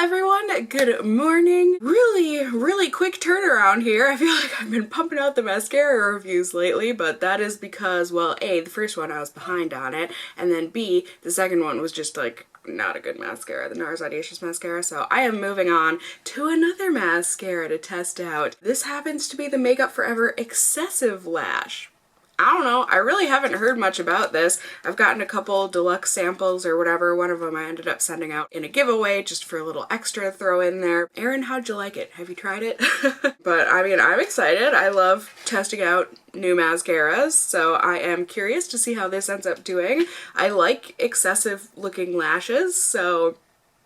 everyone, good morning. Really quick turnaround here. I feel like I've been pumping out the mascara reviews lately, but that is because, well, A, the first one I was behind on it, and then B, the second one was just like not a good mascara, the NARS Audacious Mascara, so I am moving on to another mascara to test out. This happens to be the Makeup Forever Excessive Lash. I don't know, I really haven't heard much about this. I've gotten a couple deluxe samples or whatever. One of them I ended up sending out in a giveaway just for a little extra to throw in there. Erin, how'd you like it? Have you tried it? But I mean, I'm excited. I love testing out new mascaras, so I am curious to see how this ends up doing. I like excessive looking lashes, so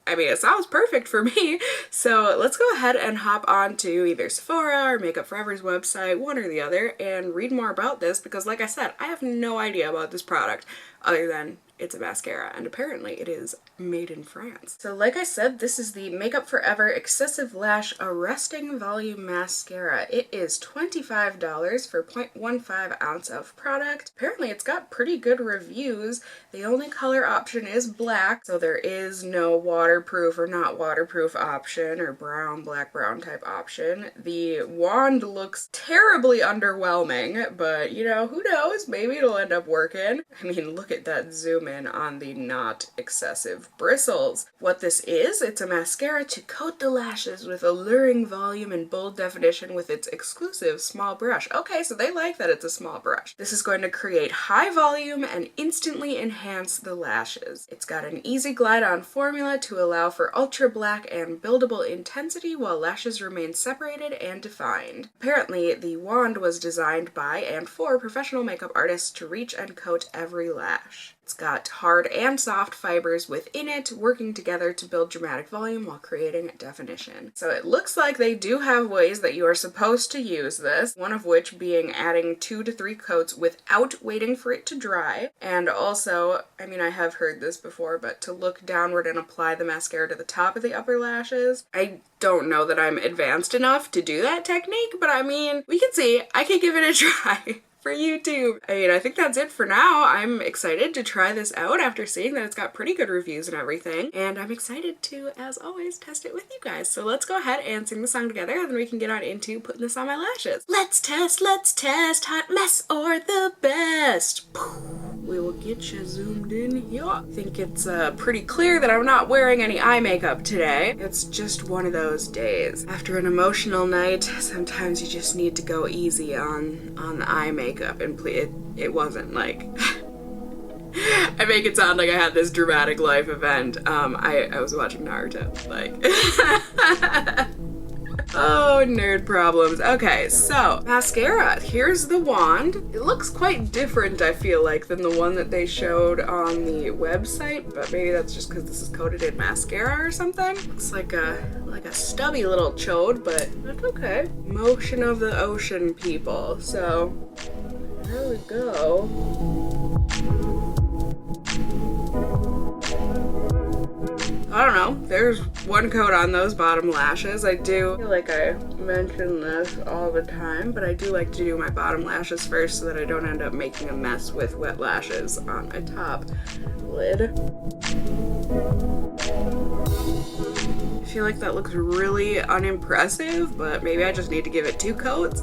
I mean, it sounds perfect for me. So let's go ahead and hop on to either Sephora or Makeup Forever's website, one or the other, and read more about this because, like I said, I have no idea about this product other than it's a mascara, and apparently it is made in France. So like I said, this is the Makeup Forever Excessive Lash Arresting Volume Mascara. It is $25 for 0.15 ounce of product. Apparently it's got pretty good reviews. The only color option is black, so there is no waterproof or not waterproof option or brown, black, brown type option. The wand looks terribly underwhelming, but you know, who knows? Maybe it'll end up working. I mean, look at that zoom in on the not excessive bristles. What this is, it's a mascara to coat the lashes with alluring volume and bold definition with its exclusive small brush. Okay, so they like that it's a small brush. This is going to create high volume and instantly enhance the lashes. It's got an easy glide on formula to allow for ultra black and buildable intensity while lashes remain separated and defined. Apparently, the wand was designed by and for professional makeup artists to reach and coat every lash. It's got hard and soft fibers within it, working together to build dramatic volume while creating definition. So it looks like they do have ways that you are supposed to use this, one of which being adding 2 to 3 coats without waiting for it to dry. And also, I mean, I have heard this before, but to look downward and apply the mascara to the top of the upper lashes. I don't know that I'm advanced enough to do that technique, but I mean, we can see. I can give it a try. For YouTube. I mean, I think that's it for now. I'm excited to try this out after seeing that it's got pretty good reviews and everything, and I'm excited to, as always, test it with you guys. So let's go ahead and sing the song together, and then we can get on into putting this on my lashes. Let's test, hot mess or the best. We will get you zoomed in here. I think it's pretty clear that I'm not wearing any eye makeup today. It's just one of those days. After an emotional night, sometimes you just need to go easy on the eye makeup, and it wasn't like I make it sound like I had this dramatic life event. I was watching Naruto, like oh, nerd problems. Okay, so mascara. Here's the wand. It looks quite different, I feel like, than the one that they showed on the website, but maybe that's just because this is coated in mascara or something. Looks like a stubby little chode, but that's okay. Motion of the ocean, people. So there we go. I don't know, there's one coat on those bottom lashes. I do feel like I mention this all the time, but I do like to do my bottom lashes first so that I don't end up making a mess with wet lashes on my top lid. I feel like that looks really unimpressive, but maybe I just need to give it 2 coats.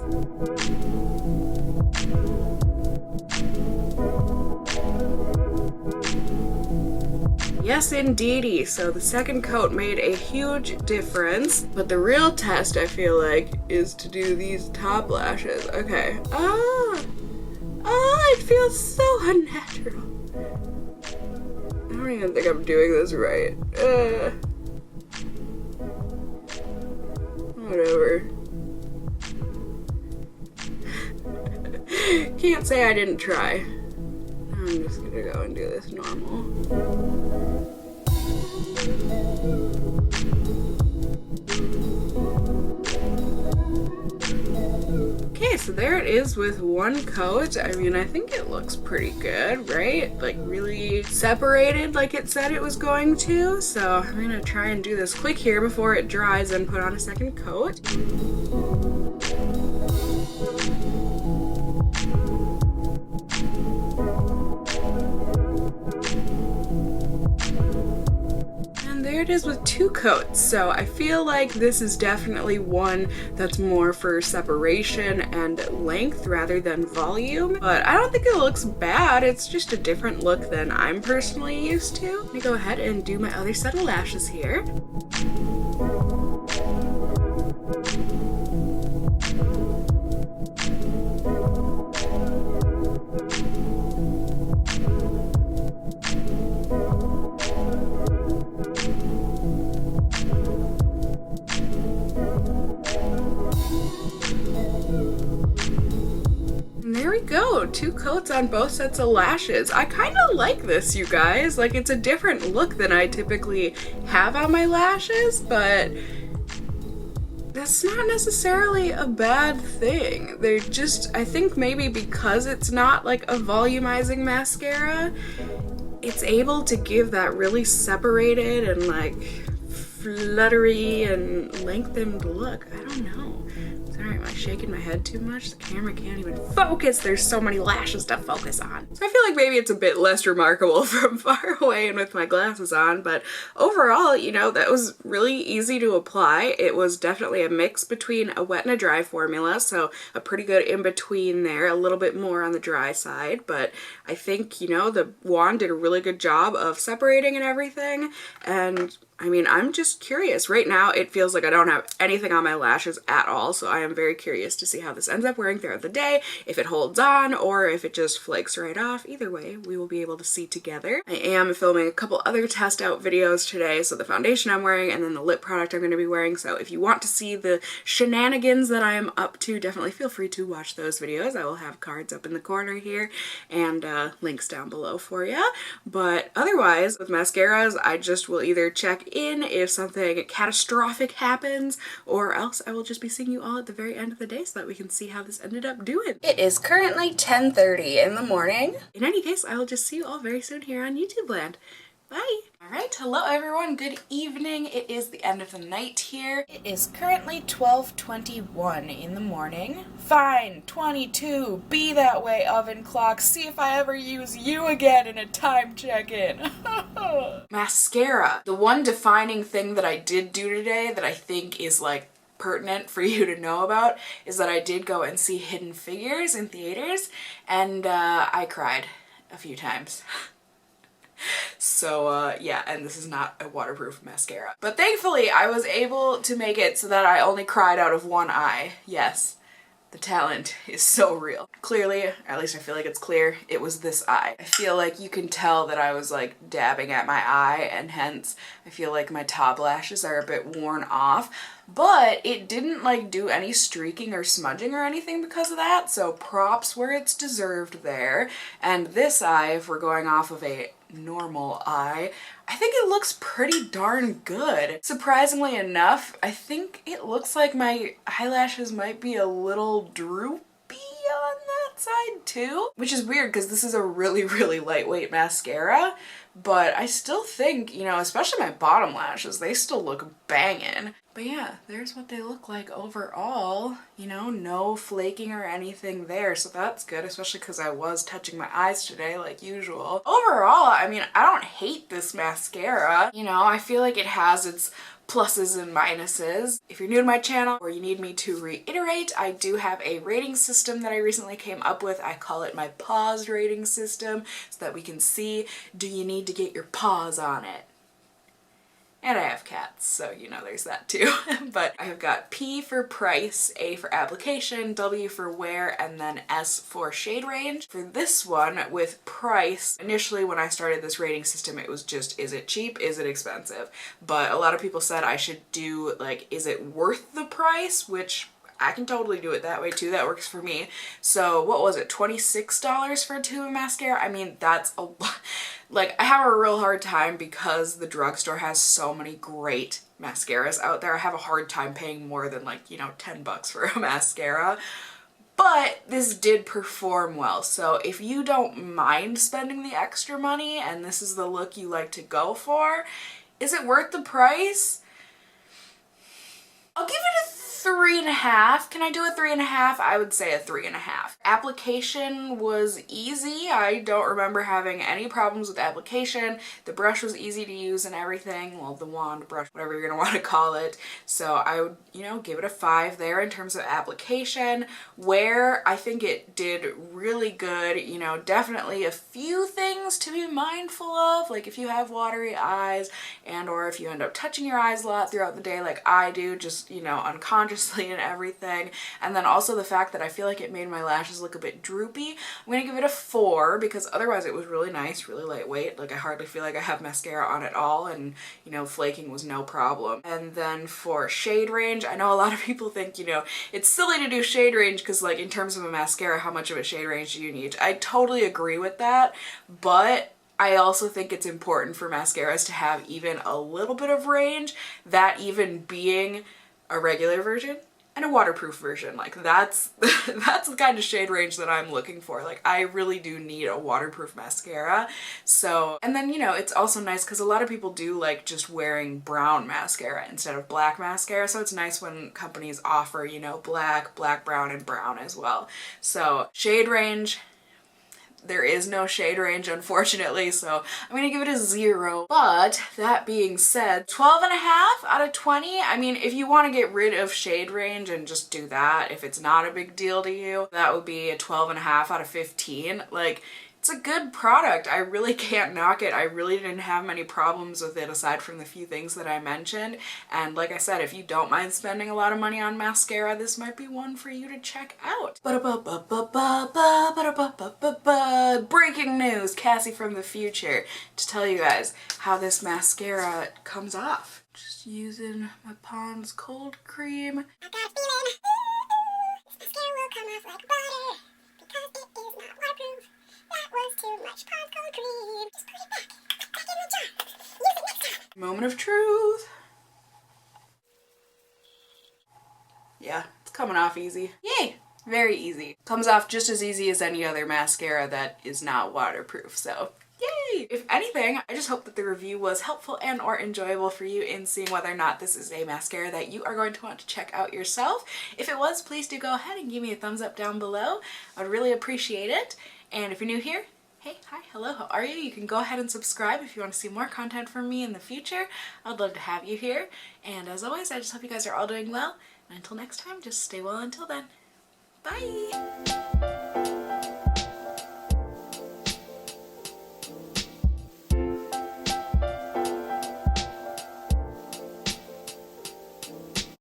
Yes, indeedy. So the second coat made a huge difference, but the real test, I feel like, is to do these top lashes. Okay. It feels so unnatural. I don't even think I'm doing this right. Whatever. Can't say I didn't try. I'm just gonna go and do this normal. Okay, so there it is with 1 coat. I mean, I think it looks pretty good, right? Like really separated like it said it was going to. So I'm gonna try and do this quick here before it dries and put on a second coat. And there it is with 2 coats, so I feel like this is definitely one that's more for separation and length rather than volume, but I don't think it looks bad. It's just a different look than I'm personally used to. Let me go ahead and do my other set of lashes here. There we go, 2 coats on both sets of lashes. I kind of like this, you guys. Like, it's a different look than I typically have on my lashes, but that's not necessarily a bad thing. They're just, I think maybe because it's not like a volumizing mascara, it's able to give that really separated and like fluttery and lengthened look. I don't know. Sorry, am I shaking my head too much? The camera can't even focus. There's so many lashes to focus on. So I feel like maybe it's a bit less remarkable from far away and with my glasses on, but overall, you know, that was really easy to apply. It was definitely a mix between a wet and a dry formula, so a pretty good in between there, a little bit more on the dry side, but I think, you know, the wand did a really good job of separating and everything, and I mean, I'm just curious. Right now, it feels like I don't have anything on my lashes at all, so I am very curious to see how this ends up wearing throughout the day, if it holds on, or if it just flakes right off. Either way, we will be able to see together. I am filming a couple other test out videos today, so the foundation I'm wearing and then the lip product I'm going to be wearing, so if you want to see the shenanigans that I am up to, definitely feel free to watch those videos. I will have cards up in the corner here and links down below for you. But otherwise, with mascaras, I just will either check in if something catastrophic happens, or else I will just be seeing you all at the very end of the day so that we can see how this ended up doing. It is currently 10:30 in the morning. In any case, I will just see you all very soon here on YouTube land. Bye! Alright, hello everyone, good evening. It is the end of the night here. It is currently 12:21 in the morning. Fine, 22, be that way, oven clock. See if I ever use you again in a time check-in. Mascara. The one defining thing that I did do today that I think is like pertinent for you to know about is that I did go and see Hidden Figures in theaters, and I cried a few times. So yeah, and this is not a waterproof mascara. But thankfully I was able to make it so that I only cried out of one eye. Yes, the talent is so real. Clearly, or at least I feel like it's clear, it was this eye. I feel like you can tell that I was like dabbing at my eye, and hence I feel like my top lashes are a bit worn off. But it didn't like do any streaking or smudging or anything because of that, so props where it's deserved there. And this eye, if we're going off of a normal eye, I think it looks pretty darn good. Surprisingly enough, I think it looks like my eyelashes might be a little droopy on that side too, which is weird because this is a really, really lightweight mascara, but I still think, you know, especially my bottom lashes, they still look banging. But yeah, there's what they look like overall. You know, no flaking or anything there, so that's good, especially because I was touching my eyes today like usual. Overall, I mean, I don't hate this mascara. You know, I feel like it has its pluses and minuses. If you're new to my channel or you need me to reiterate, I do have a rating system that I recently came up with. I call it my pause rating system so that we can see, do you need to get your paws on it? And I have cats, so you know there's that too. But I have got P for price, A for application, W for wear, and then S for shade range. For this one, with price, initially when I started this rating system, it was just, is it cheap, is it expensive? But a lot of people said I should do, like, is it worth the price? Which I can totally do it that way too, that works for me. So what was it, $26 for a tube of mascara? I mean, that's a lot. Like, I have a real hard time because the drugstore has so many great mascaras out there. I have a hard time paying more than, like, you know, 10 bucks for a mascara. But this did perform well, so if you don't mind spending the extra money and this is the look you like to go for, is it worth the price? I'll give it a 3.5. Can I do a 3.5? I would say a 3.5. Application was easy. I don't remember having any problems with application. The brush was easy to use and everything. Well, the wand, brush, whatever you're gonna want to call it. So I would, you know, give it a 5 there in terms of application. Wear, I think it did really good. You know, definitely a few things to be mindful of. Like if you have watery eyes and or if you end up touching your eyes a lot throughout the day like I do, just, you know, unconsciously and everything. And then also the fact that I feel like it made my lashes look a bit droopy. I'm gonna give it a 4 because otherwise it was really nice, really lightweight. Like I hardly feel like I have mascara on at all, and you know, flaking was no problem. And then for shade range, I know a lot of people think, you know, it's silly to do shade range because like in terms of a mascara, how much of a shade range do you need? I totally agree with that, but I also think it's important for mascaras to have even a little bit of range, that even being a regular version and a waterproof version. Like that's that's the kind of shade range that I'm looking for. Like I really do need a waterproof mascara. So, and then, you know, it's also nice because a lot of people do like just wearing brown mascara instead of black mascara. So it's nice when companies offer, you know, black, brown, and brown as well. So shade range, there is no shade range, unfortunately, so I'm gonna give it a 0. But that being said, 12.5 out of 20. I mean, if you want to get rid of shade range and just do that, if it's not a big deal to you, that would be a 12.5 out of 15. Like, it's a good product. I really can't knock it. I really didn't have many problems with it aside from the few things that I mentioned. And like I said, if you don't mind spending a lot of money on mascara, this might be one for you to check out. Breaking news, Cassie from the future, to tell you guys how this mascara comes off. Just using my Pond's cold cream. I got a feeling, this mascara will come off like butter because it is not waterproof. That was too much Pond's cold cream. Just put it back in the jar. Use it next time. Moment of truth. Yeah, it's coming off easy. Yay! Very easy. Comes off just as easy as any other mascara that is not waterproof, so yay! If anything, I just hope that the review was helpful and or enjoyable for you in seeing whether or not this is a mascara that you are going to want to check out yourself. If it was, please do go ahead and give me a thumbs up down below. I'd really appreciate it. And if you're new here, hey, hi, hello, how are you? You can go ahead and subscribe if you want to see more content from me in the future. I'd love to have you here. And as always, I just hope you guys are all doing well. And until next time, just stay well until then. Bye!